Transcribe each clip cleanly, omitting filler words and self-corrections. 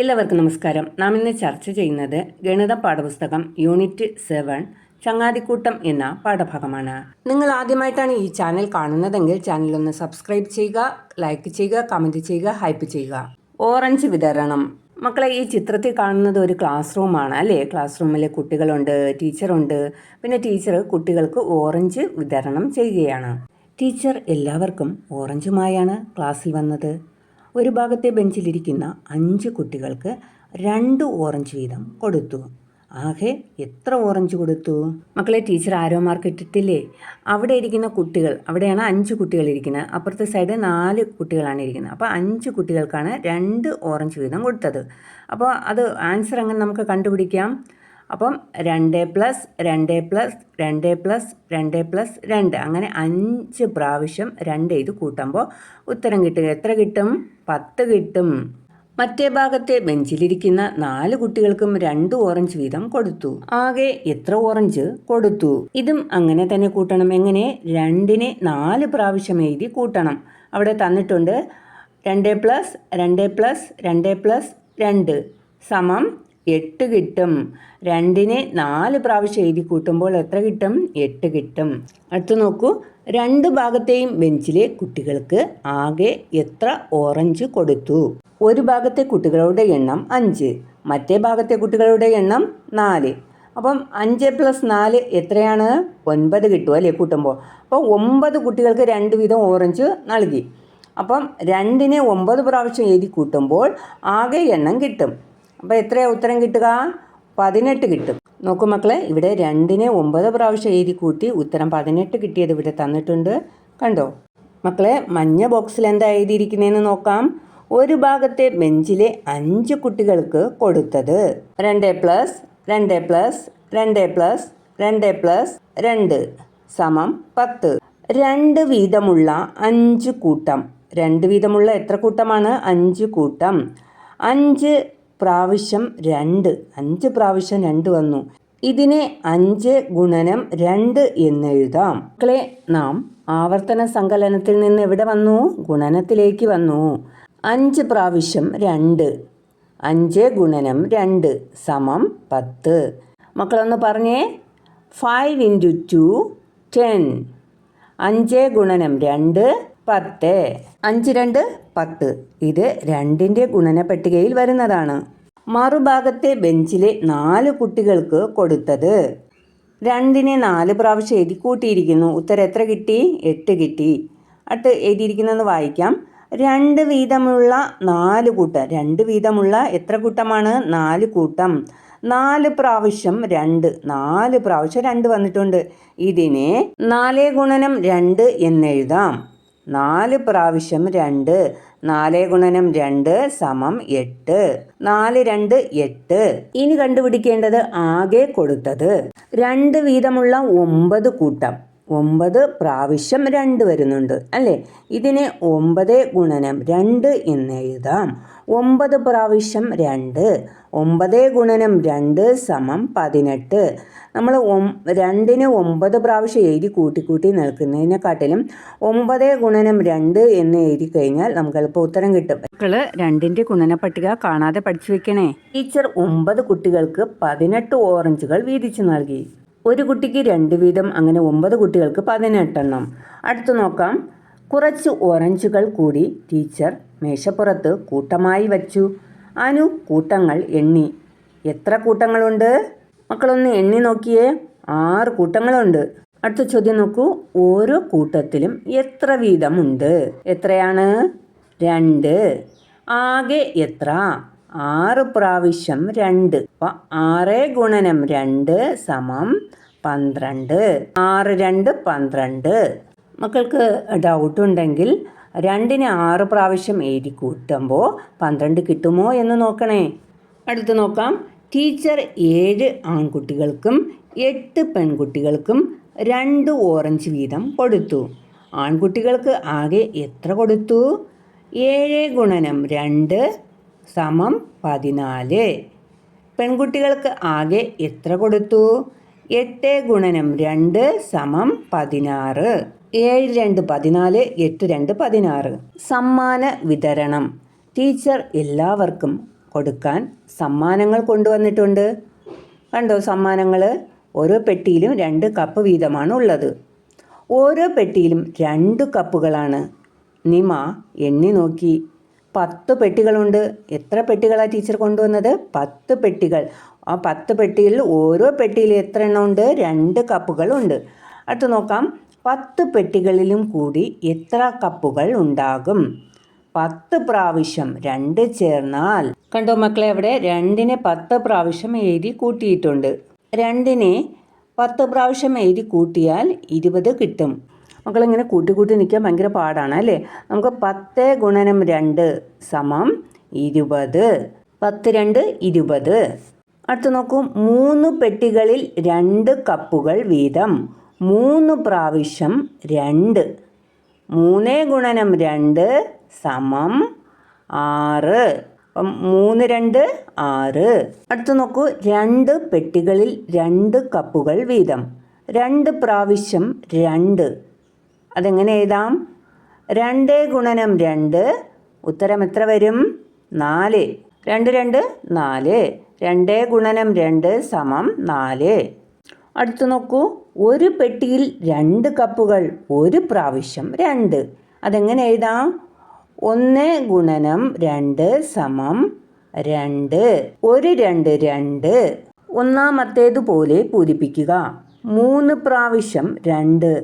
എല്ലാവർക്കും നമസ്കാരം. നാം ഇന്ന് ചർച്ച ചെയ്യുന്നത് ഗണിത പാഠപുസ്തകം യൂണിറ്റ് 7 ചങ്ങാതിക്കൂട്ടം എന്ന പാഠഭാഗമാണ്. നിങ്ങൾ ആദ്യമായിട്ടാണ് ഈ ചാനൽ കാണുന്നതെങ്കിൽ ചാനൽ ഒന്ന് സബ്സ്ക്രൈബ് ചെയ്യുക, ലൈക്ക് ചെയ്യുക, കമൻറ്റ് ചെയ്യുക, ഹൈപ്പ് ചെയ്യുക. ഓറഞ്ച് വിതരണം. മക്കളെ, ഈ ചിത്രത്തിൽ കാണുന്നത് ഒരു ക്ലാസ് റൂമാണ് അല്ലേ? ക്ലാസ് റൂമിലെ കുട്ടികളുണ്ട്, ടീച്ചറുണ്ട്. പിന്നെ ടീച്ചർ കുട്ടികൾക്ക് ഓറഞ്ച് വിതരണം ചെയ്യുകയാണ്. ടീച്ചർ എല്ലാവർക്കും ഓറഞ്ചുമായാണ് ക്ലാസ്സിൽ വന്നത്. ഒരു ഭാഗത്തെ ബെഞ്ചിലിരിക്കുന്ന 5 കുട്ടികൾക്ക് 2 ഓറഞ്ച് വീതം കൊടുത്തു. ആകെ എത്ര ഓറഞ്ച് കൊടുത്തു? മക്കളെ, ടീച്ചർ ആരോ മാർക്ക് ഇട്ടിട്ടില്ലേ? അവിടെ ഇരിക്കുന്ന കുട്ടികൾ, അവിടെയാണ് 5 കുട്ടികൾ ഇരിക്കുന്നത്. അപ്പുറത്തെ സൈഡ് 4 കുട്ടികളാണ് ഇരിക്കുന്നത്. അപ്പോൾ 5 കുട്ടികൾക്കാണ് 2 ഓറഞ്ച് വീതം കൊടുത്തത്. അപ്പോൾ അത് ആൻസർ എങ്ങനെ നമുക്ക് കണ്ടുപിടിക്കാം? അപ്പം 2+2+2+2+2 അങ്ങനെ 5 പ്രാവശ്യം 2 ഇത് കൂട്ടുമ്പോൾ ഉത്തരം കിട്ടുക. എത്ര കിട്ടും? 10 കിട്ടും. മറ്റേ ഭാഗത്തെ ബെഞ്ചിലിരിക്കുന്ന 4 കുട്ടികൾക്കും 2 ഓറഞ്ച് വീതം കൊടുത്തു. ആകെ എത്ര ഓറഞ്ച് കൊടുത്തു? ഇതും അങ്ങനെ തന്നെ കൂട്ടണം. എങ്ങനെ? 2നെ 4 പ്രാവശ്യം എഴുതി കൂട്ടണം. അവിടെ തന്നിട്ടുണ്ട് 2+2+2+2 സമം 8 കിട്ടും. 2നെ 4 പ്രാവശ്യം എഴുതി കൂട്ടുമ്പോൾ എത്ര കിട്ടും? 8 കിട്ടും. അടുത്ത് നോക്കൂ, 2 ഭാഗത്തെയും ബെഞ്ചിലെ കുട്ടികൾക്ക് ആകെ എത്ര ഓറഞ്ച് കൊടുത്തു? ഒരു ഭാഗത്തെ കുട്ടികളുടെ എണ്ണം 5, മറ്റേ ഭാഗത്തെ കുട്ടികളുടെ എണ്ണം 4. അപ്പം 5+4 എത്രയാണ്? 9 കിട്ടും അല്ലേ കൂട്ടുമ്പോൾ? അപ്പോൾ 9 കുട്ടികൾക്ക് 2 വീതം ഓറഞ്ച് നൽകി. അപ്പം 2നെ 9 പ്രാവശ്യം എഴുതി കൂട്ടുമ്പോൾ ആകെ എണ്ണം കിട്ടും. അപ്പോൾ എത്രയാണ് ഉത്തരം കിട്ടുക? 18 കിട്ടും. നോക്കൂ മക്കളെ, ഇവിടെ 2നെ 9 പ്രാവശ്യം എഴുതി കൂട്ടി ഉത്തരം 18 കിട്ടിയത് ഇവിടെ തന്നിട്ടുണ്ട്. കണ്ടോ മക്കളെ? മഞ്ഞ ബോക്സിൽ എന്താ എഴുതിയിരിക്കുന്നതെന്ന് നോക്കാം. ഒരു ഭാഗത്തെ ബെഞ്ചിലെ 5 കുട്ടികൾക്ക് കൊടുത്തത് 2+2+2+2+2 സമം 10. 2 വീതമുള്ള 5 കൂട്ടം. 2 വീതമുള്ള എത്ര കൂട്ടമാണ്? 5 കൂട്ടം. 5 പ്രാവശ്യം 2, 5 പ്രാവശ്യം 2 വന്നു. ഇതിനെ 5 ഗുണനം 2 എന്നെഴുതാം. മക്കളെ, നാം ആവർത്തന സങ്കലനത്തിൽ നിന്ന് എവിടെ വന്നു? ഗുണനത്തിലേക്ക് വന്നു. 5 പ്രാവശ്യം 2, 5 ഗുണനം 2 സമം 10. മക്കളൊന്ന് പറഞ്ഞേ. 5 × 2 10. 5 ഗുണനം 2 10. 5 2 10. ഇത് 2ൻ്റെ ഗുണന പട്ടികയിൽ വരുന്നതാണ്. മറുഭാഗത്തെ ബെഞ്ചിലെ 4 കുട്ടികൾക്ക് കൊടുത്തത് 2നെ 4 പ്രാവശ്യം എഴുതി കൂട്ടിയിരിക്കുന്നു. ഉത്തരം എത്ര കിട്ടി? 8 കിട്ടി. അടുത്ത് എഴുതിയിരിക്കുന്നതെന്ന് വായിക്കാം. 2 വീതമുള്ള 4 കൂട്ടം. 2 വീതമുള്ള എത്ര കൂട്ടമാണ്? 4 കൂട്ടം. 4 പ്രാവശ്യം 2, 4 പ്രാവശ്യം 2 വന്നിട്ടുണ്ട്. ഇതിനെ 4 ഗുണനം 2 എന്നെഴുതാം. 4 പ്രാവശ്യം 2, 4 ഗുണനം 2 സമം 8. 4 2 8. ഇനി കണ്ടുപിടിക്കേണ്ടത് ആകെ കൊടുത്തത്. 2 വീതമുള്ള 9 കൂട്ടം. 9 പ്രാവശ്യം 2 വരുന്നുണ്ട് അല്ലേ? ഇതിനെ 9 ഗുണനം 2 എന്നെഴുതാം. 9 പ്രാവശ്യം 2, 9 ഗുണനം 2 സമം 18. നമ്മൾ 2ന് 9 പ്രാവശ്യം എഴുതി കൂട്ടി നിൽക്കുന്നതിനെക്കാട്ടിലും 9 ഗുണനം 2 എന്ന് എഴുതി കഴിഞ്ഞാൽ നമുക്ക് എളുപ്പം ഉത്തരം കിട്ടും. മക്കള് 2ൻ്റെ ഗുണന പട്ടിക കാണാതെ പഠിച്ചു വെക്കണേ. ടീച്ചർ 9 കുട്ടികൾക്ക് 18 ഓറഞ്ചുകൾ വീതിച്ചു നൽകി. ഒരു കുട്ടിക്ക് 2 വീതം, അങ്ങനെ 9 കുട്ടികൾക്ക് 18 എണ്ണം. അടുത്ത് നോക്കാം. കുറച്ച് ഓറഞ്ചുകൾ കൂടി ടീച്ചർ മേശപ്പുറത്ത് കൂട്ടമായി വച്ചു. അനു കൂട്ടങ്ങൾ എണ്ണി. എത്ര കൂട്ടങ്ങളുണ്ട്? മക്കളൊന്ന് എണ്ണി നോക്കിയേ. 6 കൂട്ടങ്ങളുണ്ട്. അടുത്ത ചോദ്യം നോക്കൂ. ഓരോ കൂട്ടത്തിലും എത്ര വീതമുണ്ട്? എത്രയാണ്? 2. ആകെ എത്ര? 6 പ്രാവശ്യം 2. അപ്പോൾ 6 ഗുണനം 2 സമം 12. 6 2 12. മക്കൾക്ക് ഡൗട്ടുണ്ടെങ്കിൽ 2നെ 6 പ്രാവശ്യം എഴുതി കൂട്ടുമ്പോൾ 12 കിട്ടുമോ എന്ന് നോക്കണേ. അടുത്ത് നോക്കാം. ടീച്ചർ 7 ആൺകുട്ടികൾക്കും 8 പെൺകുട്ടികൾക്കും 2 ഓറഞ്ച് വീതം കൊടുത്തു. ആൺകുട്ടികൾക്ക് ആകെ എത്ര കൊടുത്തു? 7 ഗുണനം 2 സമം 14. പെൺകുട്ടികൾക്ക് ആകെ എത്ര കൊടുത്തു? 8 ഗുണനം 2 സമം 16. 7 2 14, 8 2 16. സമ്മാന വിതരണം. ടീച്ചർ എല്ലാവർക്കും കൊടുക്കാൻ സമ്മാനങ്ങൾ കൊണ്ടുവന്നിട്ടുണ്ട്. കണ്ടോ സമ്മാനങ്ങൾ? ഓരോ പെട്ടിയിലും 2 കപ്പ് വീതമാണ് ഉള്ളത്. ഓരോ പെട്ടിയിലും 2 കപ്പുകളാണ്. നിമ എണ്ണി നോക്കി. 10 പെട്ടികളുണ്ട്. എത്ര പെട്ടികളാണ് ടീച്ചർ കൊണ്ടുവന്നത്? 10 പെട്ടികൾ. ആ 10 പെട്ടിയിൽ ഓരോ പെട്ടിയിൽ എത്ര എണ്ണം ഉണ്ട്? 2 കപ്പുകളുണ്ട്. അടുത്ത് നോക്കാം. 10 പെട്ടികളിലും കൂടി എത്ര കപ്പുകൾ ഉണ്ടാകും? 10 പ്രാവശ്യം 2 ചേർന്നാൽ, കണ്ടോ മക്കളെ, അവിടെ 2നെ 10 പ്രാവശ്യം എഴുതി കൂട്ടിയിട്ടുണ്ട്. 2നെ 10 പ്രാവശ്യം എഴുതി കൂട്ടിയാൽ 20 കിട്ടും. മക്കളിങ്ങനെ കൂട്ടി നിൽക്കാൻ ഭയങ്കര പാടാണ് അല്ലേ? നമുക്ക് 10 ഗുണനം 2 സമം 20. 10 2 20. അടുത്ത് നോക്കൂ. 3 പെട്ടികളിൽ 2 കപ്പുകൾ വീതം 3 പ്രാവശ്യം 2. 3 ഗുണനം 2 സമം 6. അപ്പം 3 2 6. അടുത്ത് നോക്കൂ. 2 പെട്ടികളിൽ 2 കപ്പുകൾ വീതം 2 പ്രാവശ്യം 2. അതെങ്ങനെ എഴുതാം? 2 ഗുണനം 2. ഉത്തരം എത്ര വരും? 4. 2 2 4. 2 ഗുണനം 2 സമം 4. അടുത്ത് നോക്കൂ. ഒരു പെട്ടിയിൽ 2 കപ്പുകൾ 1 പ്രാവശ്യം 2. അതെങ്ങനെ എഴുതാം? 1 ഗുണനം 2 സമം 2. 1 2 2. ഒന്നാമത്തേതുപോലെ പൂരിപ്പിക്കുക. 3 പ്രാവശ്യം 2.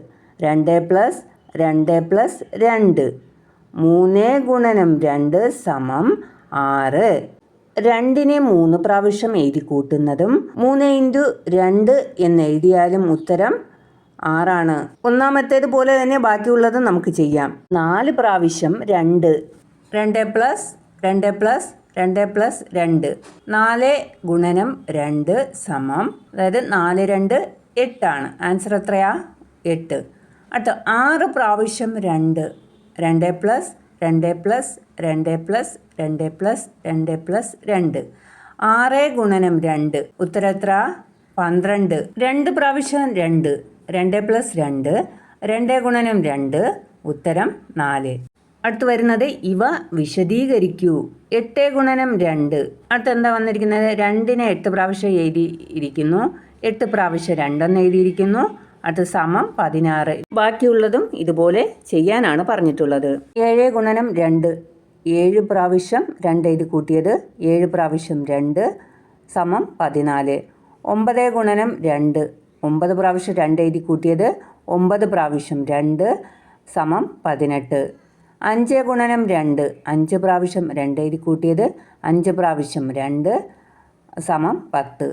2 പ്ലസ് 2 പ്ലസ് 2. 3 ഗുണനം 2 സമം 6. 2നെ 3 പ്രാവശ്യം എഴുതി കൂട്ടുന്നതും 3 ഇൻറ്റു 2 എന്നെഴുതിയാലും ഉത്തരം 6 ഒന്നാമത്തേത് പോലെ തന്നെ ബാക്കിയുള്ളത് നമുക്ക് ചെയ്യാം. 4 പ്രാവശ്യം 2. 2 പ്ലസ് 2 പ്ലസ് 2 പ്ലസ് 2. 4 ഗുണനം 2 സമം, അതായത് 4 2 8 ആൻസർ എത്രയാ? 8. അടുത്ത 6 പ്രാവശ്യം 2. 2 plus 2 plus 2 plus 2 plus 2 plus 2. 6 ഗുണനം 2. ഉത്തരം എത്ര? 12. 2 പ്രാവശ്യം 2. 2 പ്ലസ് 2. 2 ഗുണനം 2. ഉത്തരം 4. അടുത്ത് വരുന്നത് ഇവ വിശദീകരിക്കൂ. 8 ഗുണനം 2. അടുത്ത് എന്താ വന്നിരിക്കുന്നത്? 2നെ 8 പ്രാവശ്യം എഴുതിയിരിക്കുന്നു. 8 പ്രാവശ്യം 2 എന്ന് എഴുതിയിരിക്കുന്നു. അടുത്ത് സമം 16. ബാക്കിയുള്ളതും ഇതുപോലെ ചെയ്യാനാണ് പറഞ്ഞിട്ടുള്ളത്. 7 ഗുണനം 2. 7 പ്രാവശ്യം 2 എഴുതി കൂട്ടിയത് 7 പ്രാവശ്യം 2 സമം 14. 9 ഗുണനം 2. 9 പ്രാവശ്യം 2 എഴുതി കൂട്ടിയത് 9 പ്രാവശ്യം 2 സമം 18. 5 ഗുണനം 2. 5 പ്രാവശ്യം 2 എഴുതി കൂട്ടിയത് 5 പ്രാവശ്യം 2 സമം 10.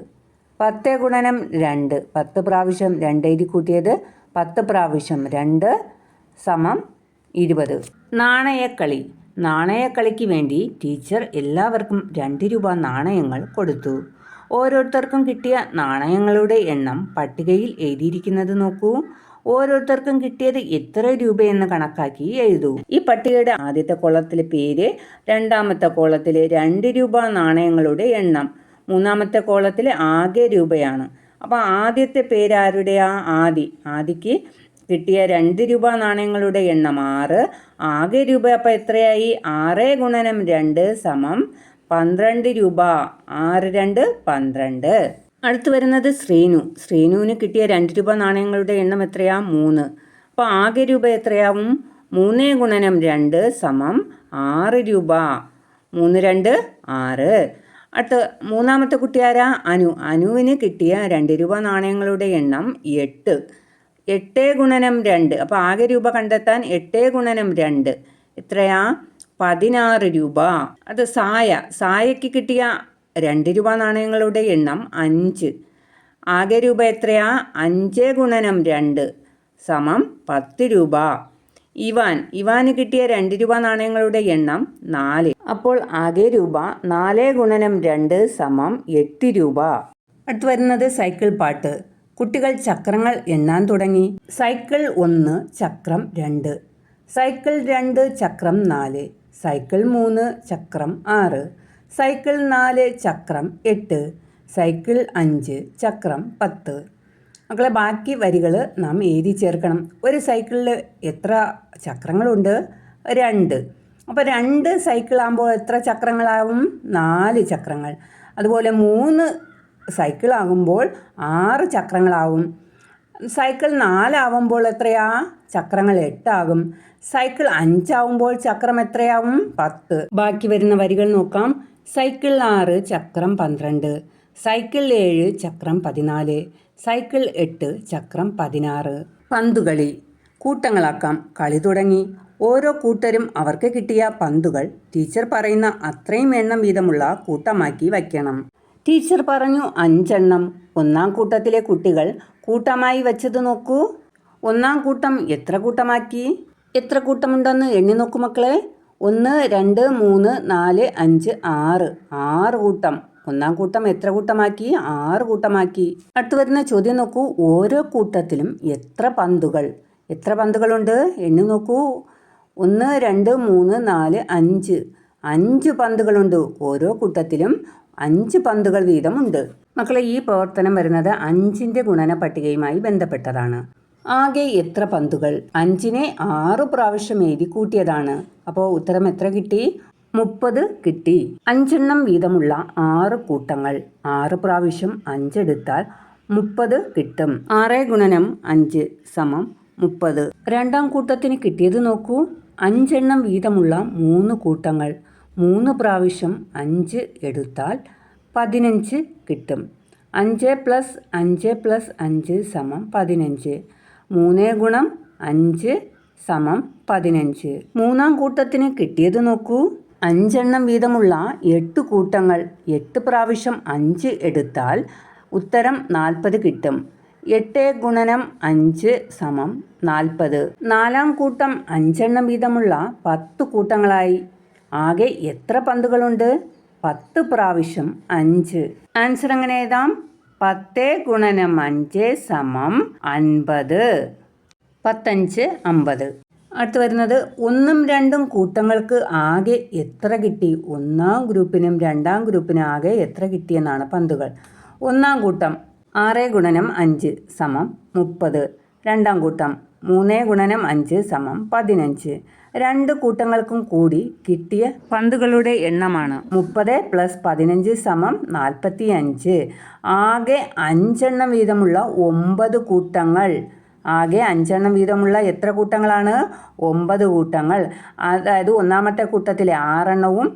10 ഗുണനം 2. 10 പ്രാവശ്യം 2 എഴുതി കൂട്ടിയത് 10 പ്രാവശ്യം 2 സമം 20. നാണയക്കളി. നാണയക്കളിക്ക് വേണ്ടി ടീച്ചർ എല്ലാവർക്കും 2 രൂപ നാണയങ്ങൾ കൊടുത്തു. ഓരോരുത്തർക്കും കിട്ടിയ നാണയങ്ങളുടെ എണ്ണം പട്ടികയിൽ എഴുതിയിരിക്കുന്നത് നോക്കൂ. ഓരോരുത്തർക്കും കിട്ടിയത് എത്ര രൂപയെന്ന് കണക്കാക്കി എഴുതൂ. ഈ പട്ടികയുടെ ആദ്യത്തെ കോളത്തിലെ പേര്, രണ്ടാമത്തെ കോളത്തിലെ 2 രൂപ നാണയങ്ങളുടെ എണ്ണം, മൂന്നാമത്തെ കോളത്തിലെ ആകെ രൂപയാണ്. അപ്പോൾ ആദ്യത്തെ പേര് ആരുടെയാ? ആദിക്ക് കിട്ടിയ 2 രൂപ നാണയങ്ങളുടെ എണ്ണം 6. ആകെ രൂപ അപ്പോൾ എത്രയായി? 6 ഗുണനം 2 സമം 12 രൂപ. 6 2 12. അടുത്ത് വരുന്നത് ശ്രീനു. ശ്രീനുവിന് കിട്ടിയ 2 രൂപ നാണയങ്ങളുടെ എണ്ണം എത്രയാ? 3. അപ്പോൾ ആകെ രൂപ എത്രയാവും? 3 ഗുണനം 2 സമം 6 രൂപ. 3 2 6. അടുത്ത് മൂന്നാമത്തെ കുട്ടിയാരാ? അനുവിന് കിട്ടിയ 2 രൂപ നാണയങ്ങളുടെ എണ്ണം 8. 8 ഗുണനം 2. അപ്പോൾ ആകെ രൂപ കണ്ടെത്താൻ 8 ഗുണനം 2 എത്രയാ? 16 രൂപ. അത് സായയ്ക്ക് കിട്ടിയ 2 രൂപ നാണയങ്ങളുടെ എണ്ണം 5. ആകെ രൂപ എത്രയാ? 5 ഗുണനം 2 സമം 10 രൂപ. ഇവാന് കിട്ടിയ 2 രൂപ നാണയങ്ങളുടെ എണ്ണം 4. അപ്പോൾ ആകെ രൂപ 4 ഗുണനം 2 സമം 8 രൂപ. അടുത്ത് വരുന്നത് സൈക്കിൾ പാട്ട്. കുട്ടികൾ ചക്രങ്ങൾ എണ്ണാൻ തുടങ്ങി. സൈക്കിൾ 1 ചക്രം 2, സൈക്കിൾ 2 ചക്രം 4, സൈക്കിൾ 3 ചക്രം 6, സൈക്കിൾ 4 ചക്രം 8, സൈക്കിൾ 5 ചക്രം 10. മക്കളെ ബാക്കി വരികൾ നാം എഴുതി ചേർക്കണം. ഒരു സൈക്കിളിൽ എത്ര ചക്രങ്ങളുണ്ട്? 2. അപ്പോൾ 2 സൈക്കിളാകുമ്പോൾ എത്ര ചക്രങ്ങളാവും? 4 ചക്രങ്ങൾ. അതുപോലെ 3 സൈക്കിളാകുമ്പോൾ 6 ചക്രങ്ങളാവും. സൈക്കിൾ 4 ആവുമ്പോൾ എത്രയാ? ചക്രങ്ങൾ 8 ആകും. സൈക്കിൾ 5 ആവുമ്പോൾ ചക്രം എത്രയാവും? 10. ബാക്കി വരുന്ന വരികൾ നോക്കാം. സൈക്കിൾ 6 ചക്രം 12, സൈക്കിൾ 7 ചക്രം 14, സൈക്കിൾ 8 ചക്രം 16. പന്തുകളി. കൂട്ടങ്ങളാക്കാം. കളി തുടങ്ങി. ഓരോ കൂട്ടരും അവർക്ക് കിട്ടിയ പന്തുകൾ ടീച്ചർ പറയുന്ന അത്രയും എണ്ണം വീതമുള്ള കൂട്ടമാക്കി വയ്ക്കണം. ടീച്ചർ പറഞ്ഞു 5 എണ്ണം. ഒന്നാം കൂട്ടത്തിലെ കുട്ടികൾ കൂട്ടമായി വെച്ചത് നോക്കൂ. ഒന്നാം കൂട്ടം എത്ര കൂട്ടമാക്കി? എത്ര കൂട്ടമുണ്ടെന്ന് എണ്ണി നോക്കൂ മക്കളെ. 1, 2, 3, 4, 5, 6. 6 കൂട്ടം. ഒന്നാം കൂട്ടം എത്ര കൂട്ടമാക്കി? 6 കൂട്ടമാക്കി. അടുത്ത് വരുന്ന ചോദ്യം നോക്കൂ. ഓരോ കൂട്ടത്തിലും എത്ര പന്തുകൾ? എത്ര പന്തുകളുണ്ട്? എണ്ണി നോക്കൂ. 1, 2, 3, 4, 5. 5 പന്തുകളുണ്ട്. ഓരോ കൂട്ടത്തിലും 5 പന്തുകൾ വീതമുണ്ട്. മക്കളെ, ഈ പ്രവർത്തനം വരുന്നത് 5ന്റെ ഗുണന പട്ടികയുമായി ബന്ധപ്പെട്ടതാണ്. ആകെ എത്ര പന്തുകൾ? 5നെ 6 പ്രാവശ്യം എഴുതി കൂട്ടിയതാണ്. അപ്പോൾ ഉത്തരം എത്ര കിട്ടി? 30 കിട്ടി. 5 എണ്ണം വീതമുള്ള 6 കൂട്ടങ്ങൾ. 6 പ്രാവശ്യം 5 എടുത്താൽ 30 കിട്ടും. 6 ഗുണനം 5 സമം 30. രണ്ടാം കൂട്ടത്തിന് കിട്ടിയത് നോക്കൂ. 5 എണ്ണം വീതമുള്ള 3 കൂട്ടങ്ങൾ. 3 പ്രാവശ്യം 5 എടുത്താൽ 15 കിട്ടും. 5 + 5 + 5 സമം 15. 3 ഗുണം 5 സമം 15. മൂന്നാം കൂട്ടത്തിന് കിട്ടിയത് നോക്കൂ. 5 എണ്ണം വീതമുള്ള 8 കൂട്ടങ്ങൾ. 8 പ്രാവശ്യം 5 എടുത്താൽ ഉത്തരം 40 കിട്ടും. 8 ഗുണനം 5 സമം 40. നാലാം കൂട്ടം 5 എണ്ണം വീതമുള്ള 10 കൂട്ടങ്ങളായി. ആകെ എത്ര പന്തുകളുണ്ട്? 10 പ്രാവശ്യം 5. ആൻസർ എങ്ങനെ എഴുതാം? 10 ഗുണനം 5 സമം 50. 15 50. അടുത്ത് വരുന്നത് 1ഉം 2ഉം കൂട്ടങ്ങൾക്ക് ആകെ എത്ര കിട്ടി? ഒന്നാം ഗ്രൂപ്പിനും രണ്ടാം ഗ്രൂപ്പിനും ആകെ എത്ര കിട്ടിയെന്നാണ് പന്തുകൾ. ഒന്നാം കൂട്ടം 6 ഗുണനം 5 സമം 30. രണ്ടാം കൂട്ടം 3 ഗുണനം 5 സമം 15. 2 കൂട്ടങ്ങൾക്കും കൂടി കിട്ടിയ പന്തുകളുടെ എണ്ണമാണ് 30 + 15 സമം 45. ആകെ 5 എണ്ണം വീതമുള്ള 9 കൂട്ടങ്ങൾ. ആകെ 5 എണ്ണം വീതമുള്ള എത്ര കൂട്ടങ്ങളാണ്? 9 കൂട്ടങ്ങൾ. അതായത് ഒന്നാമത്തെ കൂട്ടത്തിലെ 6 എണ്ണവും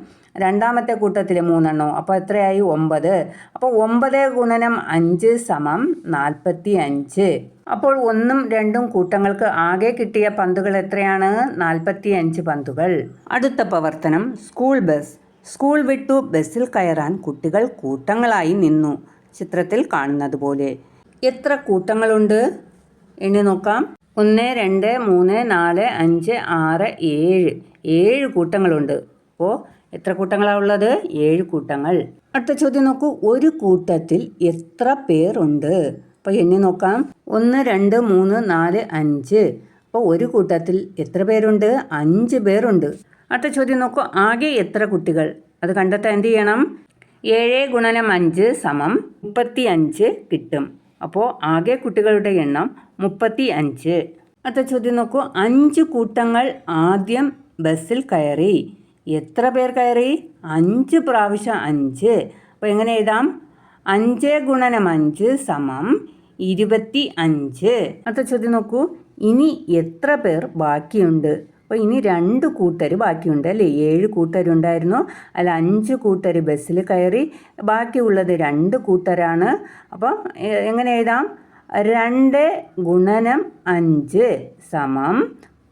രണ്ടാമത്തെ കൂട്ടത്തിലെ 3 എണ്ണവും. അപ്പോൾ എത്രയായി? 9. അപ്പോൾ 9 ഗുണനം 5 സമം 45. അപ്പോൾ 1ഉം 2ഉം കൂട്ടങ്ങൾക്ക് ആകെ കിട്ടിയ പന്തുകൾ എത്രയാണ്? 45 പന്തുകൾ. അടുത്ത പ്രവർത്തനം സ്കൂൾ ബസ്. സ്കൂൾ വിട്ടു ബസ്സിൽ കയറാൻ കുട്ടികൾ കൂട്ടങ്ങളായി നിന്നു. ചിത്രത്തിൽ കാണുന്നത് പോലെ. എത്ര കൂട്ടങ്ങളുണ്ട്? എണ്ണി നോക്കാം. 1, 2, 3, 4, 5, 6, 7. 7 കൂട്ടങ്ങളുണ്ട്. അപ്പോൾ എത്ര കൂട്ടങ്ങളാണ് ഉള്ളത്? 7 കൂട്ടങ്ങൾ. അടുത്ത ചോദ്യം നോക്കൂ. ഒരു കൂട്ടത്തിൽ എത്ര പേരുണ്ട്? അപ്പോൾ എണ്ണി നോക്കാം. 1, 2, 3, 4, 5. അപ്പോൾ ഒരു കൂട്ടത്തിൽ എത്ര പേരുണ്ട്? 5 പേരുണ്ട്. അടുത്ത ചോദ്യം നോക്കൂ. ആകെ എത്ര കുട്ടികൾ? അത് കണ്ടെത്താൻ എന്ത് ചെയ്യണം? 7 ഗുണനം 5 സമം 35 കിട്ടും. അപ്പോൾ ആകെ കുട്ടികളുടെ എണ്ണം 35. അടുത്ത ചോദ്യം നോക്കൂ. 5 കൂട്ടങ്ങൾ ആദ്യം ബസ്സിൽ കയറി. എത്ര പേർ കയറി? 5 പ്രാവശ്യം 5. അപ്പോൾ എങ്ങനെ എഴുതാം? 5 ഗുണനം 5 സമം 25. അടുത്ത ചോദ്യം നോക്കൂ. ഇനി എത്ര പേർ ബാക്കിയുണ്ട്? അപ്പോൾ ഇനി 2 കൂട്ടർ ബാക്കിയുണ്ട് അല്ലേ? 7 കൂട്ടരുണ്ടായിരുന്നു. അല്ല 5 കൂട്ടർ ബസ്സിൽ കയറി. ബാക്കിയുള്ളത് 2 കൂട്ടരാണ്. അപ്പം എങ്ങനെ എഴുതാം? 2 ഗുണനം 5 സമം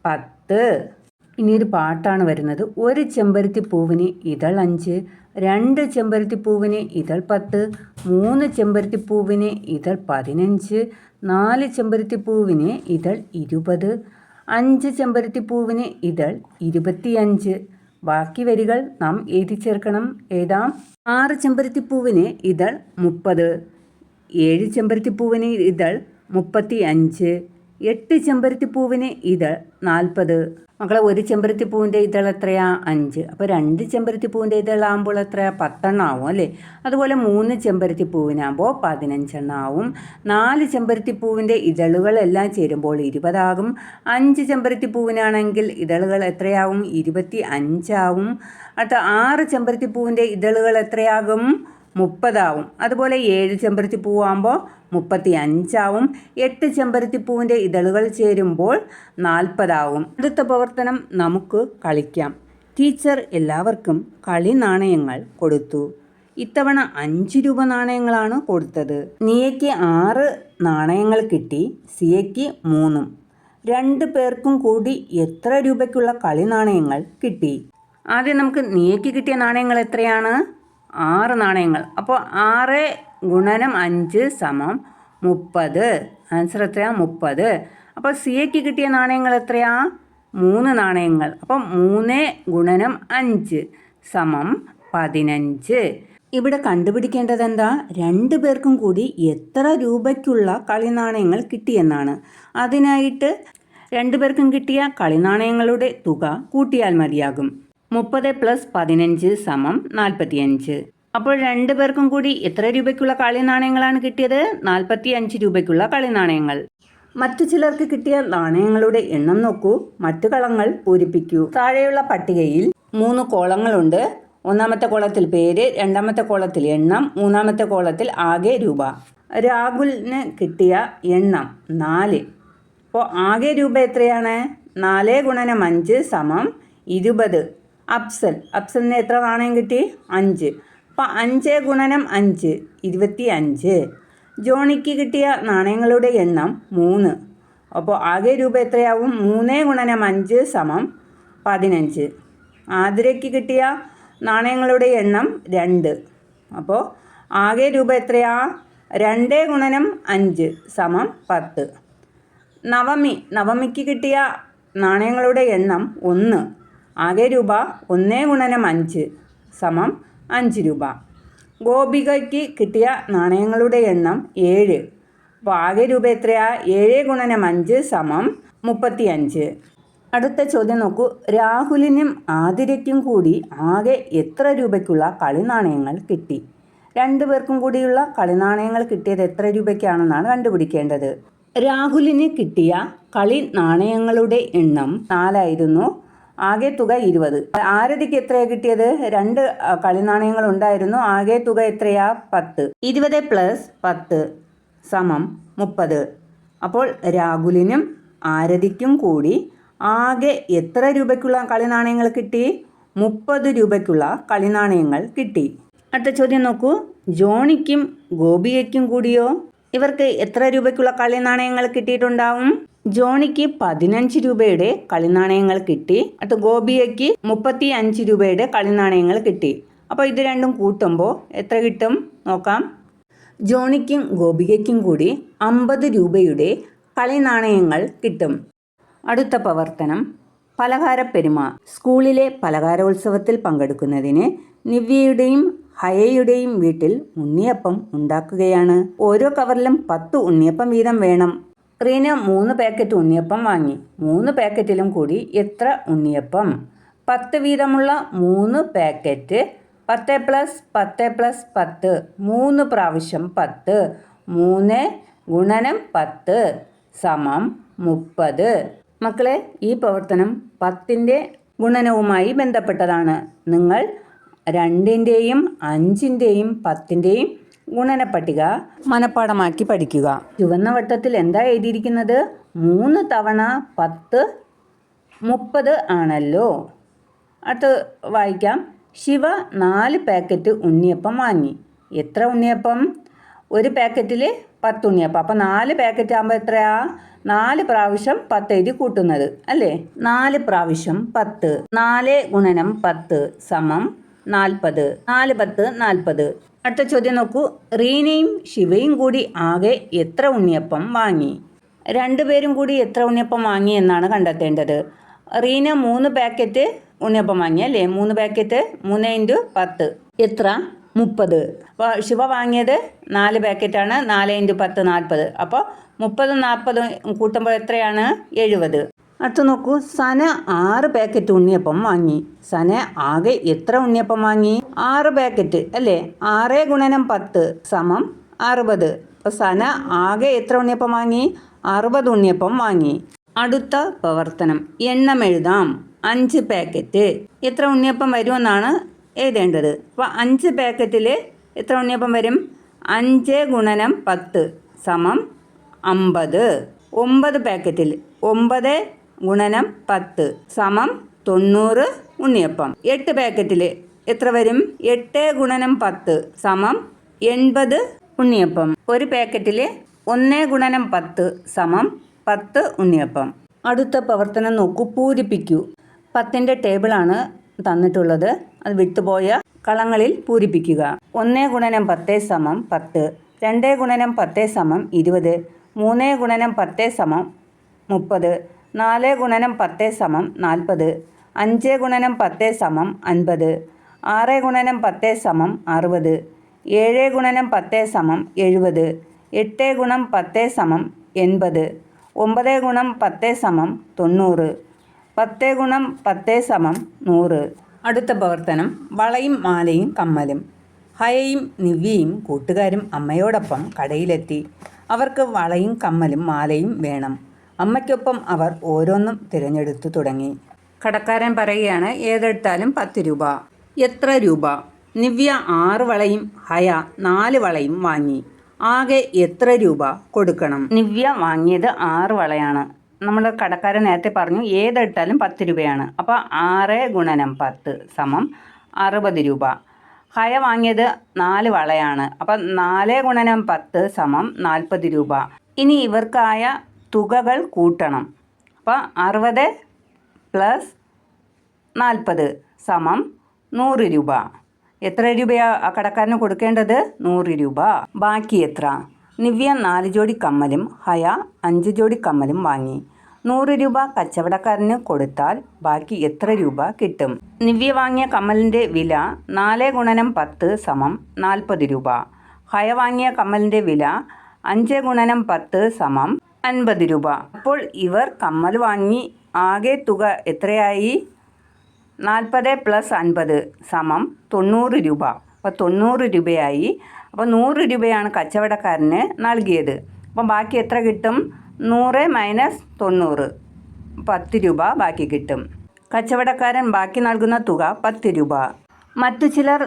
10. ഇനി ഒരു പാട്ടാണ് വരുന്നത്. ഒരു ചെമ്പരത്തിപ്പൂവിന് ഇതൾ 5, 2 ചെമ്പരത്തിപ്പൂവിന് ഇതൾ 10, 3 ചെമ്പരത്തിപ്പൂവിന് ഇതൾ 15, 4 ചെമ്പരത്തിപ്പൂവിന് ഇതൾ 20, 5 ചെമ്പരത്തിപ്പൂവിന് ഇതൾ 25. ബാക്കി വരികൾ നാം എഴുതി ചേർക്കണം. എഴുതാം. 6 ചെമ്പരത്തിപ്പൂവിന് ഇതൾ 30, 7 ചെമ്പരത്തിപ്പൂവിന് ഇതൾ 35, 8 ചെമ്പരത്തിപ്പൂവിന് ഇതൾ 40. മക്കളെ, ഒരു ചെമ്പരത്തിപ്പൂവിൻ്റെ ഇതൾ എത്രയാ? 5. അപ്പോൾ 2 ചെമ്പരത്തിപ്പൂവിൻ്റെ ഇതളാകുമ്പോൾ എത്രയാ? 10 ആവും അല്ലേ? അതുപോലെ 3 ചെമ്പരത്തിപ്പൂവിനാകുമ്പോൾ 15 ആവും. 4 ചെമ്പരത്തിപ്പൂവിൻ്റെ ഇതളുകളെല്ലാം ചേരുമ്പോൾ 20 ആകും. 5 ചെമ്പരത്തിപ്പൂവിനാണെങ്കിൽ ഇതളുകൾ എത്രയാവും? 25 ആവും. അടുത്ത 6 ചെമ്പരത്തിപ്പൂവിൻ്റെ ഇതളുകൾ എത്രയാകും? 30 ആവും. അതുപോലെ 7 ചെമ്പരത്തിപ്പൂവാകുമ്പോൾ 35 ആവും. 8 ചെമ്പരത്തിപ്പൂവിൻ്റെ ഇതളുകൾ ചേരുമ്പോൾ 40 ആവും. അടുത്ത പ്രവർത്തനം നമുക്ക് കളിക്കാം. ടീച്ചർ എല്ലാവർക്കും കളി നാണയങ്ങൾ കൊടുത്തു. ഇത്തവണ 5 രൂപ നാണയങ്ങളാണ് കൊടുത്തത്. നിയയ്ക്ക് 6 നാണയങ്ങൾ കിട്ടി, സിയയ്ക്ക് 3. 2 പേർക്കും കൂടി എത്ര രൂപയ്ക്കുള്ള കളി നാണയങ്ങൾ കിട്ടി? ആദ്യം നമുക്ക് നിയയ്ക്ക് കിട്ടിയ നാണയങ്ങൾ എത്രയാണ്? 6 നാണയങ്ങൾ. അപ്പോൾ 6 ഗുണനം 5 സമം 30. ആൻസർ എത്രയാ? 30. അപ്പോൾ സിയയ്ക്ക് കിട്ടിയ നാണയങ്ങൾ എത്രയാ? 3 നാണയങ്ങൾ. അപ്പം 3 ഗുണനം 5 സമം 15. ഇവിടെ കണ്ടുപിടിക്കേണ്ടത് എന്താ? 2 പേർക്കും കൂടി എത്ര രൂപയ്ക്കുള്ള കളി നാണയങ്ങൾ കിട്ടിയെന്നാണ്. അതിനായിട്ട് 2 പേർക്കും കിട്ടിയ കളി നാണയങ്ങളുടെ തുക കൂട്ടിയാൽ മതിയാകും. 30 + 15 സമം 45. അപ്പോൾ 2 പേർക്കും കൂടി എത്ര രൂപയ്ക്കുള്ള കളി നാണയങ്ങളാണ് കിട്ടിയത്? 45 രൂപയ്ക്കുള്ള കളി നാണയങ്ങൾ. മറ്റു ചിലർക്ക് കിട്ടിയ നാണയങ്ങളുടെ എണ്ണം നോക്കൂ. മറ്റു കളങ്ങൾ പൂരിപ്പിക്കൂ. താഴെയുള്ള പട്ടികയിൽ 3 കോളങ്ങളുണ്ട്. ഒന്നാമത്തെ കോളത്തിൽ പേര്, രണ്ടാമത്തെ കോളത്തിൽ എണ്ണം, മൂന്നാമത്തെ കോളത്തിൽ ആകെ രൂപ. രാഹുലിന് കിട്ടിയ എണ്ണം 4. അപ്പോൾ ആകെ രൂപ എത്രയാണ്? 4 ഗുണനം 5 സമം 20. അഫ്സലിന് എത്ര നാണയം കിട്ടി? 5. അപ്പോൾ 5 ഗുണനം 5 25. ജോണിക്ക് കിട്ടിയ നാണയങ്ങളുടെ എണ്ണം 3. അപ്പോൾ ആകെ രൂപ എത്രയാവും? 3 ഗുണനം 5 സമം 15. ആതിരയ്ക്ക് കിട്ടിയ നാണയങ്ങളുടെ എണ്ണം 2. അപ്പോൾ ആകെ രൂപ എത്രയാ? 2 ഗുണനം 5 സമം 10. നവമിക്ക് കിട്ടിയ നാണയങ്ങളുടെ എണ്ണം 1. ആകെ രൂപ 1 ഗുണനം 5 സമം 5 രൂപ. ഗോപികയ്ക്ക് കിട്ടിയ നാണയങ്ങളുടെ എണ്ണം 7. അപ്പോൾ ആകെ രൂപ എത്രയാ? 7 ഗുണനം 5 സമം 35. അടുത്ത ചോദ്യം നോക്കൂ. രാഹുലിനും ആതിരയ്ക്കും കൂടി ആകെ എത്ര രൂപയ്ക്കുള്ള കളി നാണയങ്ങൾ കിട്ടി? 2 പേർക്കും കൂടിയുള്ള കളി നാണയങ്ങൾ കിട്ടിയത് എത്ര രൂപയ്ക്കാണെന്നാണ് കണ്ടുപിടിക്കേണ്ടത്. രാഹുലിന് കിട്ടിയ കളി നാണയങ്ങളുടെ എണ്ണം 4 ആയിരുന്നു. ആകെ തുക 20. ആരതിക്ക് എത്രയാണ് കിട്ടിയത്? 2 കളി നാണയങ്ങൾ ഉണ്ടായിരുന്നു. ആകെ തുക എത്രയാ? 10. 20 + 10 സമം 30. അപ്പോൾ രാഹുലിനും ആരതിക്കും കൂടി ആകെ എത്ര രൂപയ്ക്കുള്ള കളി നാണയങ്ങൾ കിട്ടി? 30 രൂപയ്ക്കുള്ള കളി നാണയങ്ങൾ കിട്ടി. അടുത്ത ചോദ്യം നോക്കൂ. ജോണിക്കും ഗോപികയ്ക്കും കൂടിയോ? ഇവർക്ക് എത്ര രൂപയ്ക്കുള്ള കളി നാണയങ്ങൾ കിട്ടിയിട്ടുണ്ടാവും? ജോണിക്ക് 15 രൂപയുടെ കളി നാണയങ്ങൾ കിട്ടി. അടുത്ത ഗോപിയയ്ക്ക് 35 രൂപയുടെ കളി നാണയങ്ങൾ കിട്ടി. അപ്പോൾ ഇത് രണ്ടും കൂട്ടുമ്പോൾ എത്ര കിട്ടും നോക്കാം. ജോണിക്കും ഗോപികയ്ക്കും കൂടി 50 രൂപയുടെ കളി നാണയങ്ങൾ കിട്ടും. അടുത്ത പ്രവർത്തനം പലഹാരപ്പെരുമ. സ്കൂളിലെ പലഹാരോത്സവത്തിൽ പങ്കെടുക്കുന്നതിന് നിവ്യയുടെയും ഹയയുടെയും വീട്ടിൽ ഉണ്ണിയപ്പം ഉണ്ടാക്കുകയാണ്. ഓരോ കവറിലും 10 ഉണ്ണിയപ്പം വീതം വേണം. റീന 3 പാക്കറ്റ് ഉണ്ണിയപ്പം വാങ്ങി. 3 പാക്കറ്റിലും കൂടി എത്ര ഉണ്ണിയപ്പം? 10 വീതമുള്ള 3 പാക്കറ്റ്. 10 + 10 + 10 3 പ്രാവശ്യം 10. 3 ഗുണനം 10 സമം 30. മക്കളെ, ഈ പ്രവർത്തനം 10ൻ്റെ ഗുണനവുമായി ബന്ധപ്പെട്ടതാണ്. നിങ്ങൾ 2ൻ്റെയും 5ൻ്റെയും 10ൻ്റെയും ഗുണനപ്പട്ടിക മനഃപ്പാഠമാക്കി പഠിക്കുക. ചുവന്ന വട്ടത്തിൽ എന്താ എഴുതിയിരിക്കുന്നത്? 3 തവണ 10 30 ആണല്ലോ. അടുത്ത് വായിക്കാം. ശിവ 4 പാക്കറ്റ് ഉണ്ണിയപ്പം വാങ്ങി. എത്ര ഉണ്ണിയപ്പം? ഒരു പാക്കറ്റിൽ 10 ഉണ്ണിയപ്പം. അപ്പം 4 പാക്കറ്റ് ആകുമ്പോൾ എത്രയാ? 4 പ്രാവശ്യം 10 എഴുതി കൂട്ടുന്നത് അല്ലേ? 4 പ്രാവശ്യം 10. 4 ഗുണനം 10 സമം 40. 4 10 40. അടുത്ത ചോദ്യം നോക്കൂ. റീനയും ശിവയും കൂടി ആകെ എത്ര ഉണ്ണിയപ്പം വാങ്ങി? 2 പേരും കൂടി എത്ര ഉണ്ണിയപ്പം വാങ്ങി എന്നാണ് കണ്ടെത്തേണ്ടത്. റീന 3 പാക്കറ്റ് ഉണ്ണിയപ്പം വാങ്ങി അല്ലേ? 3 പാക്കറ്റ് 3 × 10 എത്ര? 30. അപ്പോൾ ശിവ വാങ്ങിയത് 4 പാക്കറ്റാണ്. 4 × 10 40. അപ്പോൾ 30 40 കൂട്ടുമ്പോൾ എത്രയാണ്? 70. അടുത്ത് നോക്കൂ, സന 6 പാക്കറ്റ് ഉണ്ണിയപ്പം വാങ്ങി. സന ആകെ എത്ര ഉണ്ണിയപ്പം വാങ്ങി? 6 പാക്കറ്റ് അല്ലേ? 6 × 10 = 60. അപ്പോൾ സന ആകെ എത്ര ഉണ്ണിയപ്പം വാങ്ങി? 60 ഉണ്ണിയപ്പം വാങ്ങി. അടുത്ത പ്രവർത്തനം, എണ്ണം എഴുതാം. 5 പാക്കറ്റ് എത്ര ഉണ്ണിയപ്പം വരുമെന്നാണ് എഴുതേണ്ടത്. അപ്പോൾ 5 പാക്കറ്റിൽ എത്ര ഉണ്ണിയപ്പം വരും? 5 × 10 = 50. 9 പാക്കറ്റിൽ 9 × 10 = 90 ഉണ്ണിയപ്പം. 8 പാക്കറ്റിൽ എത്ര വരും? 8 × 10 = 80 ഉണ്ണിയപ്പം. ഒരു പാക്കറ്റിൽ 1 × 10 = 10 ഉണ്ണിയപ്പം. അടുത്ത പ്രവർത്തനം നോക്കൂ, പൂരിപ്പിക്കൂ. 10ൻ്റെ ടേബിളാണ് തന്നിട്ടുള്ളത്. അത് വിട്ടുപോയ കളങ്ങളിൽ പൂരിപ്പിക്കുക. 1 × 10 = 10, 2 × 10 = 20, 3 × 10 = 30, 4 × 10 = 40, 5 × 10 = 50, 6 × 10 = 60, 7 × 10 = 70, 8 × 10 = 80, 9 × 10 = 90, 10 × 10 = 100. അടുത്ത പ്രവർത്തനം, വളയും മാലയും കമ്മലും. ഹയയും നിവ്യയും കൂട്ടുകാരും അമ്മയോടൊപ്പം കടയിലെത്തി. അവർക്ക് വളയും കമ്മലും മാലയും വേണം. അമ്മയ്ക്കൊപ്പം അവർ ഓരോന്നും തിരഞ്ഞെടുത്തു തുടങ്ങി. കടക്കാരൻ പറയുകയാണ്, ഏതെടുത്താലും 10 രൂപ. എത്ര രൂപ? നിവ്യ 6 വളയും ഹയ 4 വളയും വാങ്ങി. ആകെ എത്ര രൂപ കൊടുക്കണം? നിവ്യ വാങ്ങിയത് 6 വളയാണ്. നമ്മൾ കടക്കാരൻ നേരത്തെ പറഞ്ഞു ഏതെടുത്താലും 10 രൂപയാണ്. അപ്പോൾ 6 × 10 = 60 രൂപ. ഹയ വാങ്ങിയത് 4 വളയാണ്. അപ്പം 4 × 10 = 40 രൂപ. ഇനി ഇവർക്കായ തുകകൾ കൂട്ടണം. അപ്പോൾ 60 + 40 = 100 രൂപ. എത്ര രൂപയാണ് കടക്കാരന് കൊടുക്കേണ്ടത്? 100 രൂപ. ബാക്കി എത്ര? നിവ്യ 4 ജോഡി കമ്മലും ഹയ 5 ജോഡി കമ്മലും വാങ്ങി. 100 രൂപ കച്ചവടക്കാരന് കൊടുത്താൽ ബാക്കി എത്ര രൂപ കിട്ടും? നിവ്യ വാങ്ങിയ കമ്മലിൻ്റെ വില 4 × 10 = 40 രൂപ. ഹയ വാങ്ങിയ കമ്മലിൻ്റെ വില 5 × 10 = 50 രൂപ. അപ്പോൾ ഇവർ കമ്മൽ വാങ്ങി ആകെ തുക എത്രയായി? 40 + 50 = 90 രൂപ. അപ്പോൾ 90 രൂപയായി. അപ്പോൾ 100 രൂപയാണ് കച്ചവടക്കാരന് നൽകിയത്. അപ്പം ബാക്കി എത്ര കിട്ടും? 100 - 90, 10 രൂപ ബാക്കി കിട്ടും. കച്ചവടക്കാരൻ ബാക്കി നൽകുന്ന തുക 10 രൂപ. മറ്റു ചിലർ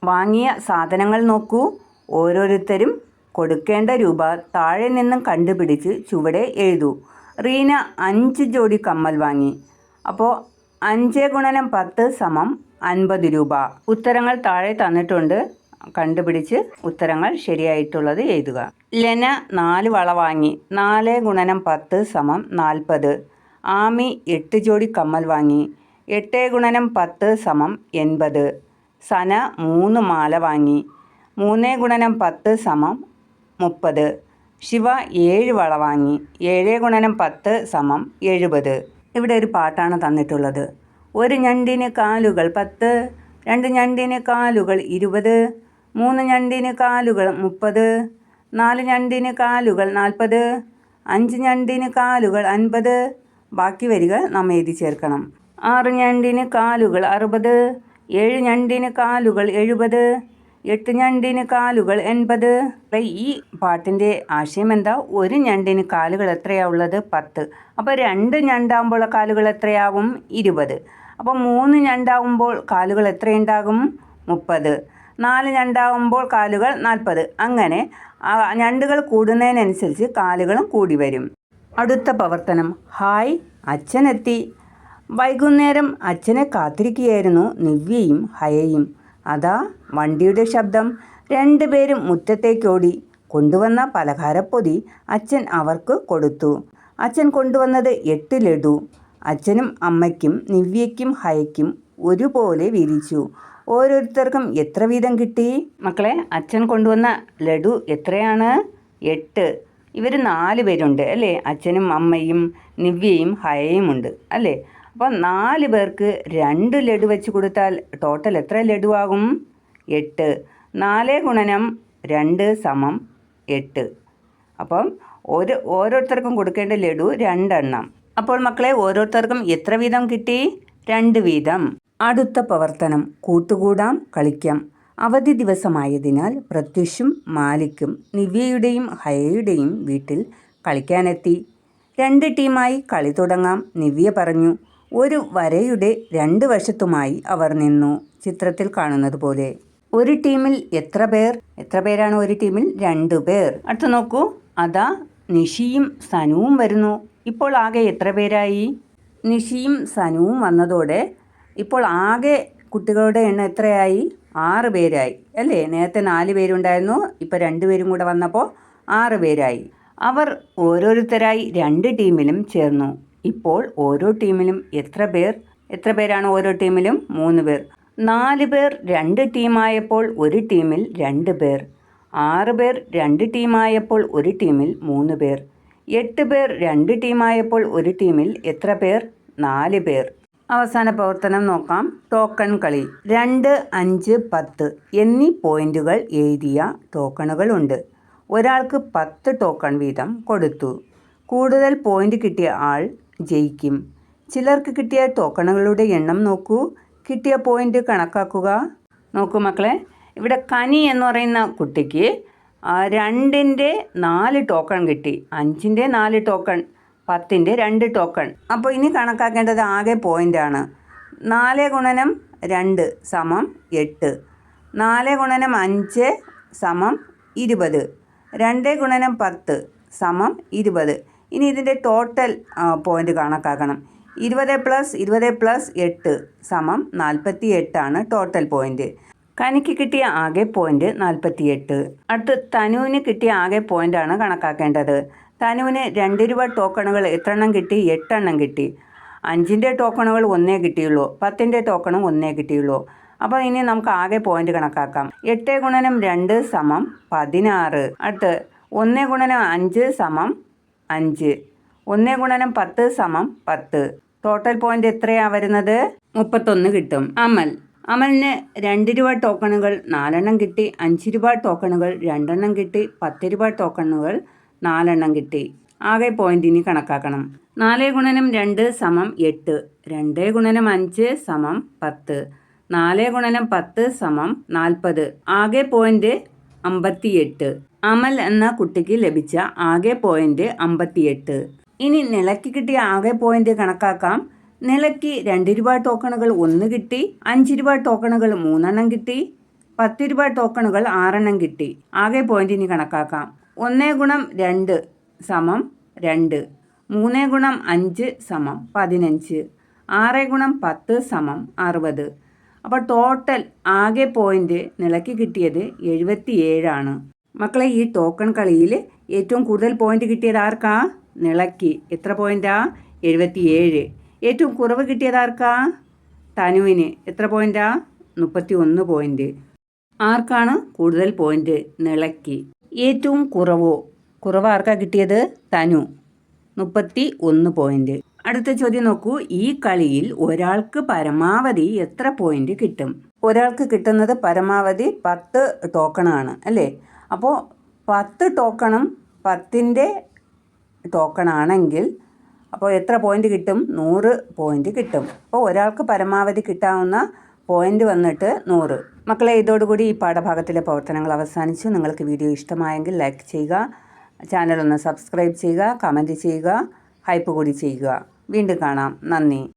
വാങ്ങിയ സാധനങ്ങൾ നോക്കൂ. ഓരോരുത്തരും കൊടുക്കേണ്ട രൂപ താഴെ നിന്നും കണ്ടുപിടിച്ച് ചുവടെ എഴുതൂ. റീന 5 ജോഡി കമ്മൽ വാങ്ങി. അപ്പോൾ 5 × 10 = 50 രൂപ. ഉത്തരങ്ങൾ താഴെ തന്നിട്ടുണ്ട്. കണ്ടുപിടിച്ച് ഉത്തരങ്ങൾ ശരിയായിട്ടുള്ളത് എഴുതുക. ലെന 4 വള വാങ്ങി. 4 × 10 = 40. ആമി 8 ജോഡി കമ്മൽ വാങ്ങി. 8 × 10 = 80. സന 3 മാല വാങ്ങി. 3 × 10 = 30. ശിവ 7 വള വാങ്ങി. 7 × 10 = 70. ഇവിടെ ഒരു പാട്ടാണ് തന്നിട്ടുള്ളത്. ഒരു ഞണ്ടിന് കാലുകൾ 10, 2 ഞണ്ടിന് കാലുകൾ 20, 3 ഞണ്ടിന് കാലുകൾ 30, 4 ഞണ്ടിന് കാലുകൾ 40, 5 ഞണ്ടിന് കാലുകൾ 50. ബാക്കി വരികൾ നാം എഴുതി ചേർക്കണം. 6 ഞണ്ടിന് കാലുകൾ 60, 7 ഞണ്ടിന് കാലുകൾ 70, 8 ഞണ്ടിന് കാലുകൾ 80. ഈ പാട്ടിൻ്റെ ആശയം എന്താ? ഒരു ഞണ്ടിന് കാലുകൾ എത്രയാണ് ഉള്ളത്? 10. അപ്പോൾ 2 ഞണ്ടാകുമ്പോൾ കാലുകൾ എത്രയാവും? 20. അപ്പോൾ 3 ഞണ്ടാകുമ്പോൾ കാലുകൾ എത്രയുണ്ടാകും? 30. 4 ഞണ്ടാകുമ്പോൾ കാലുകൾ 40. അങ്ങനെ ഞണ്ടുകൾ കൂടുന്നതിനനുസരിച്ച് കാലുകളും കൂടി വരും. അടുത്ത പ്രവർത്തനം, ഹായ് അച്ഛനെത്തി. വൈകുന്നേരം അച്ഛനെ കാത്തിരിക്കുകയായിരുന്നു നിവ്യയും ഹയയും. അതാ വണ്ടിയുടെ ശബ്ദം. 2 പേരും മുറ്റത്തേക്കോടി. കൊണ്ടുവന്ന പലഹാരപ്പൊതി അച്ഛൻ അവർക്ക് കൊടുത്തു. അച്ഛൻ കൊണ്ടുവന്നത് 8 ലഡു. അച്ഛനും അമ്മയ്ക്കും നിവ്യയ്ക്കും ഹയയ്ക്കും ഒരുപോലെ വീതിച്ചു. ഓരോരുത്തർക്കും എത്ര വീതം കിട്ടി? മക്കളെ, അച്ഛൻ കൊണ്ടുവന്ന ലഡു എത്രയാണ്? 8. ഇവർ 4 പേരുണ്ട് അല്ലേ? അച്ഛനും അമ്മയും നിവ്യയും ഹയയും ഉണ്ട് അല്ലേ? അപ്പോൾ 4 പേർക്ക് 2 ലഡു വെച്ച് കൊടുത്താൽ ടോട്ടൽ എത്ര ലഡു ആകും? 8. 4 ഗുണനം 2 സമം 8. അപ്പം ഓരോരുത്തർക്കും കൊടുക്കേണ്ട ലഡു 2 എണ്ണം. അപ്പോൾ മക്കളെ ഓരോരുത്തർക്കും എത്ര വീതം കിട്ടി? 2 വീതം. അടുത്ത പ്രവർത്തനം കൂട്ടുകൂടാം കളിക്കാം. അവധി ദിവസമായതിനാൽ പ്രത്യുഷും മാലിക്കും നിവ്യയുടെയും ഹയയുടെയും വീട്ടിൽ കളിക്കാനെത്തി. 2 ടീമായി കളി തുടങ്ങാം. നിവ്യ പറഞ്ഞു. ഒരു വരയുടെ 2 വശത്തുമായി അവർ നിന്നു. ചിത്രത്തിൽ കാണുന്നത് പോലെ. ഒരു ടീമിൽ എത്ര പേരാണ് ഒരു ടീമിൽ? 2 പേർ. അടുത്ത് നോക്കൂ, അതാ നിഷിയും സനുവും വരുന്നു. ഇപ്പോൾ ആകെ എത്ര പേരായി? നിഷിയും സനുവും വന്നതോടെ ഇപ്പോൾ ആകെ കുട്ടികളുടെ എണ്ണം എത്രയായി? 6 പേരായി അല്ലേ? നേരത്തെ 4 പേരുണ്ടായിരുന്നു, ഇപ്പോൾ 2 പേരും കൂടെ വന്നപ്പോൾ 6 പേരായി. അവർ ഓരോരുത്തരായി 2 ടീമിലും ചേർന്നു. ഇപ്പോൾ ഓരോ ടീമിലും എത്ര പേരാണ് ഓരോ ടീമിലും? 3 പേർ. 4 പേർ 2 ടീമായപ്പോൾ ഒരു ടീമിൽ 2 പേർ. 6 പേർ 2 ടീമായപ്പോൾ ഒരു ടീമിൽ 3 പേർ. 8 പേർ 2 ടീമായപ്പോൾ ഒരു ടീമിൽ എത്ര പേർ? 4 പേർ. അവസാന പ്രവർത്തനം നോക്കാം. ടോക്കൺ കളി. 2, 5, 10 എന്നീ പോയിന്റുകൾ എഴുതിയ ടോക്കണുകളുണ്ട്. ഒരാൾക്ക് 10 ടോക്കൺ വീതം കൊടുത്തു. കൂടുതൽ പോയിന്റ് കിട്ടിയ ആൾ ജയിക്കും. ചിലർക്ക് കിട്ടിയ ടോക്കണുകളുടെ എണ്ണം നോക്കൂ. കിട്ടിയ പോയിന്റ് കണക്കാക്കുക. നോക്കൂ മക്കളെ, ഇവിടെ കനി എന്ന് പറയുന്ന കുട്ടിക്ക് 2ൻ്റെ 4 ടോക്കൺ കിട്ടി. 5ൻ്റെ 4 ടോക്കൺ, 10ൻ്റെ 2 ടോക്കൺ. അപ്പോൾ ഇനി കണക്കാക്കേണ്ടത് ആകെ പോയിൻ്റാണ്. 4 ഗുണനം 2 സമം 8. 4 ഗുണനം 5 സമം 20. 2 ഗുണനം 10 സമം 20. ഇനി ഇതിൻ്റെ ടോട്ടൽ പോയിൻ്റ് കണക്കാക്കണം. 20 + 8 സമം 48 ടോട്ടൽ പോയിൻ്റ്. കനിക്ക് കിട്ടിയ ആകെ പോയിൻ്റ് 48. അടുത്ത് തനുവിന് കിട്ടിയ ആകെ പോയിൻ്റാണ് കണക്കാക്കേണ്ടത്. തനുവിന് 2 രൂപ ടോക്കണുകൾ എത്ര എണ്ണം കിട്ടി? 8 എണ്ണം കിട്ടി. 5ൻ്റെ ടോക്കണുകൾ 1 കിട്ടിയുള്ളൂ. 10ൻ്റെ ടോക്കണും 1 കിട്ടിയുള്ളൂ. അപ്പോൾ ഇനി നമുക്ക് ആകെ പോയിൻ്റ് കണക്കാക്കാം. 8 ഗുണനം 2 സമം 16. അടുത്ത് 1 ഗുണനം 5 സമം 5. 1 ഗുണനം 10 സമം 10. ടോട്ടൽ പോയിൻ്റ് എത്രയാണ് വരുന്നത്? 31 കിട്ടും. അമലിന് 2 രൂപ ടോക്കണുകൾ 4 എണ്ണം കിട്ടി. 5 രൂപ ടോക്കണുകൾ 2 എണ്ണം കിട്ടി. 10 രൂപ ടോക്കണുകൾ 4 എണ്ണം കിട്ടി. ആകെ പോയിൻ്റ് ഇനി കണക്കാക്കണം. 4 ഗുണനം 2 സമം 8. 2 ഗുണനം 5 സമം 10. 4 ഗുണനം 10 സമം 40. ആകെ പോയിൻ്റ് 58. അമൽ എന്ന കുട്ടിക്ക് ലഭിച്ച ആകെ പോയിൻ്റ് 58. ഇനി നിലയ്ക്ക് കിട്ടിയ ആകെ പോയിൻ്റ് കണക്കാക്കാം. നിലയ്ക്ക് 2 രൂപ ടോക്കണുകൾ 1 കിട്ടി. 5 രൂപ ടോക്കണുകൾ 3 എണ്ണം കിട്ടി. 10 രൂപ ടോക്കണുകൾ 6 എണ്ണം കിട്ടി. ആകെ പോയിൻ്റ് ഇനി കണക്കാക്കാം. 1 ഗുണം 2 സമം 2. 3 ഗുണം 5 സമം 15. 6 ഗുണം 10 സമം 60. അപ്പോൾ ടോട്ടൽ ആകെ പോയിൻ്റ് നിലയ്ക്ക് കിട്ടിയത് 77. മക്കളെ, ഈ ടോക്കൺ കളിയിൽ ഏറ്റവും കൂടുതൽ പോയിൻ്റ് കിട്ടിയത് ആർക്കാ? നിളയ്ക്ക്. എത്ര പോയിൻ്റാ? 77. ഏറ്റവും കുറവ് കിട്ടിയത് ആർക്കാ? തനുവിന്. എത്ര പോയിൻ്റാ? 31 പോയിൻ്റ്. ആർക്കാണ് കൂടുതൽ പോയിൻ്റ്? നിളയ്ക്ക്. ഏറ്റവും കുറവ് ആർക്കാ കിട്ടിയത്? തനു. 31 പോയിൻ്റ്. അടുത്ത ചോദ്യം നോക്കൂ. ഈ കളിയിൽ ഒരാൾക്ക് പരമാവധി എത്ര പോയിൻ്റ് കിട്ടും? ഒരാൾക്ക് കിട്ടുന്നത് പരമാവധി 10 ടോക്കണാണ് അല്ലേ? അപ്പോൾ 10 ടോക്കണും 10ൻ്റെ ടോക്കണാണെങ്കിൽ അപ്പോൾ എത്ര പോയിൻ്റ് കിട്ടും? 100 പോയിൻ്റ് കിട്ടും. അപ്പോൾ ഒരാൾക്ക് പരമാവധി കിട്ടാവുന്ന പോയിൻ്റ് വന്നിട്ട് 100. മക്കളെ, ഇതോടുകൂടി ഈ പാഠഭാഗത്തിലെ പ്രവർത്തനങ്ങൾ അവസാനിച്ചു. നിങ്ങൾക്ക് വീഡിയോ ഇഷ്ടമായെങ്കിൽ ലൈക്ക് ചെയ്യുക, ചാനൽ ഒന്ന് സബ്സ്ക്രൈബ് ചെയ്യുക, കമൻറ്റ് ചെയ്യുക, ഹൈപ്പ് കൂടി ചെയ്യുക. വീണ്ടും കാണാം. നന്ദി.